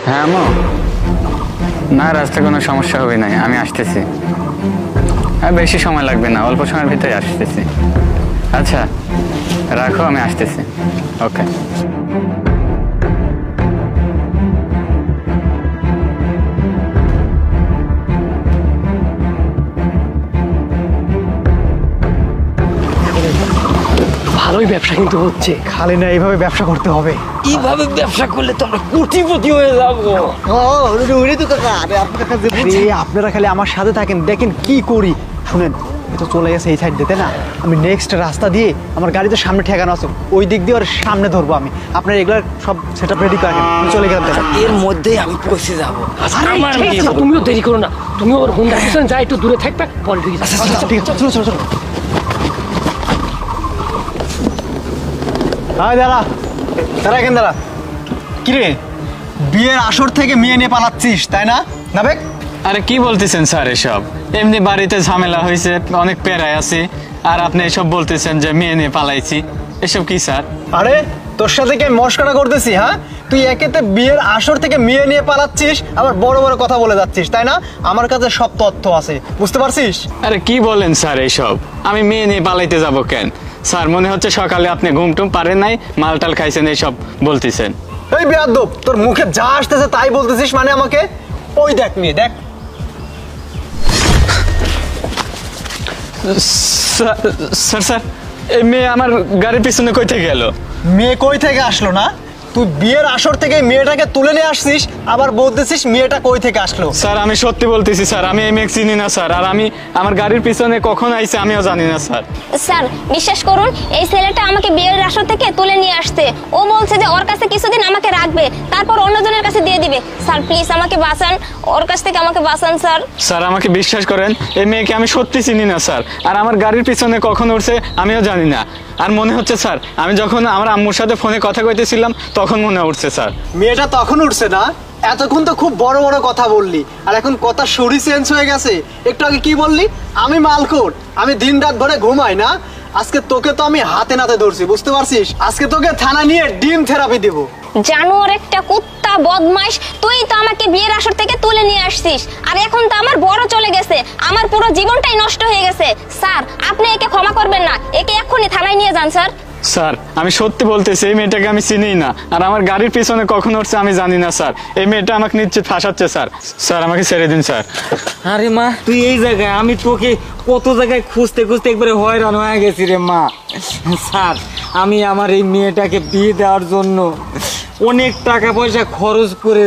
হ্যাঁ আম্মু, না রাস্তায় কোনো সমস্যা হবে না, আমি আসতেছি। হ্যাঁ বেশি সময় লাগবে না, অল্প সময়ের ভিতরে আসতেছি। আচ্ছা রাখো, আমি আসতেছি। ওকে। ভালোই ব্যবসা কিন্তু হচ্ছে। খালি না, এইভাবে ব্যবসা করতে হবে। এইভাবে ব্যবসা করলে তো আমরা কোটিপতি হয়ে যাবো। আপনারা খালি আমার সাথে থাকেন, দেখেন কি করি। শুনেন, তো চলে গেছে এই সাইড দিতে না, আমি নেক্সট রাস্তা দিয়ে আমার গাড়ি তো সামনে ঠেকানো আছে, ওই দিক দিয়ে ওর সামনে ধরবো আমি। আপনার এগুলো সব সেটআপ রেডি করেন, আমি চলে গেলাম। এর মধ্যেই আমি পৌঁছে যাবো। তুমিও দেরি করো না, তুমি ওর হুন্ডা পিছনে যা, একটু দূরে থাকবে। ঠিক আছে, চলো চলো চলো। হাই দাঁড়া দাঁড়া, এখানে দাঁড়া। কিরে, বিয়ের আসর থেকে মেয়ে নিয়ে পালাচ্ছিস তাই না? নাবেক, আরে কি বলতেছেন স্যার এসব? এমনি বাড়িতে ঝামেলা হয়েছে, অনেক পেরায় আছি, আর আপনি এসব বলতেছেন যে মেয়ে নিয়ে পালাইছি। এসব কি স্যার? আরে তোর সাথে কি মস্করা করতেছি? হ্যাঁ, তুই একেতে বিয়ের আসর থেকে মেয়ে নিয়ে পালাচ্ছিস, আবার বড় বড় কথা বলে যাচ্ছিস তাই না? আমার কাছে সব তথ্য আছে, বুঝতে পারছিস? আরে কি বলেন স্যার এইসব? আমি মেয়ে নিয়ে পালাইতে যাব কেন স্যার? মনে হচ্ছে সকালে আপনি ঘুমটুম পারেন নাই, মালটাল খাইছেন, এইসব বলতেছেন। এই বেয়াদব, তোর মুখে যা আসতেছে তাই বলতেছিস মানে আমাকে? ওই দেখ মেয়ে, দেখ। স্যার স্যার, এই মেয়ে আমার গাড়ির পিছনে কই থেকে গেল? মেয়ে কই থেকে আসলো না? তুই বিয়ের আসর থেকে মেয়েটাকে তুলে নিয়ে আসছিস, আবার বলতেছিস মেয়েটা কই থেকে আসলো? স্যার আমি সত্যি বলতেছি স্যার, আমি এই মেয়ে চিনি না স্যার, আর আমি আমার গাড়ির পিছনে কখন আইছে আমিও জানি না স্যার। স্যার বিশ্বাস করুন, এই ছেলেটা আমাকে বিয়ের আসর থেকে তুলে নিয়ে আসছে। ও বলছে যে ওর কাছে কিছুদিন আমাকে রাখবে, তারপর অন্যজনের কাছে দিয়ে দিবে। স্যার প্লিজ আমাকে বাঁচান, ওর কাছ থেকে আমাকে বাঁচান স্যার। স্যার আমাকে বিশ্বাস করেন, এই মেয়েকে আমি সত্যি চিনি না স্যার, আর আমার গাড়ির পিছনে কখন উঠছে আমিও জানি না। আর মনে হচ্ছে স্যার, আমি যখন আমার আম্মুর সাথে ফোনে কথা কইতেছিলাম তখন মনে উঠছে স্যার। মেয়েটা তখন উঠছে না? এতক্ষণ তো খুব বড় বড় কথা বললি, আর এখন কথা শুরি চেঞ্জ হয়ে গেছে। একটু আগে কি বললি? আমি মালকোট, আমি দিন রাত ভরে ঘুমাই না। আজকে তোকে তো আমি হাতে নাতে ধরছি, বুঝতে পারছিস? আজকে তোকে থানা নিয়ে ডিম থেরাপি দেব। জানোয়ার একটা, কুত্তা, বদমাইশ, তুই তো আমাকে বিয়ের আসর থেকে তুলে নিয়ে আসছিস, আর এখন তো আমার বড় চলে গেছে, আমার পুরো জীবনটাই নষ্ট হয়ে গেছে। স্যার আপনি একে ক্ষমা করবেন না, একে এক্ষুনি থানায় নিয়ে যান স্যার। স্যার আমি সত্যি বলতেছি, এই মেয়েটাকে আমি চিনি না, আর আমার গাড়ির পিছনে কখন উঠছে আমি জানি না স্যার। এই মেয়েটা আমাকে নিশ্চিত ফাঁসাচ্ছে স্যার। স্যার আমাকে ছেড়ে দিন স্যার। আরে মা, তুই এই জায়গায়, আমি তোকে কত জায়গায় খুঁজতে খুঁজতে একবারে হয়রান হয়ে গেছি রে মা। স্যার আমি আমার এই মেয়েটাকে বিয়ে দেওয়ার জন্য অনেক টাকা পয়সা খরচ করে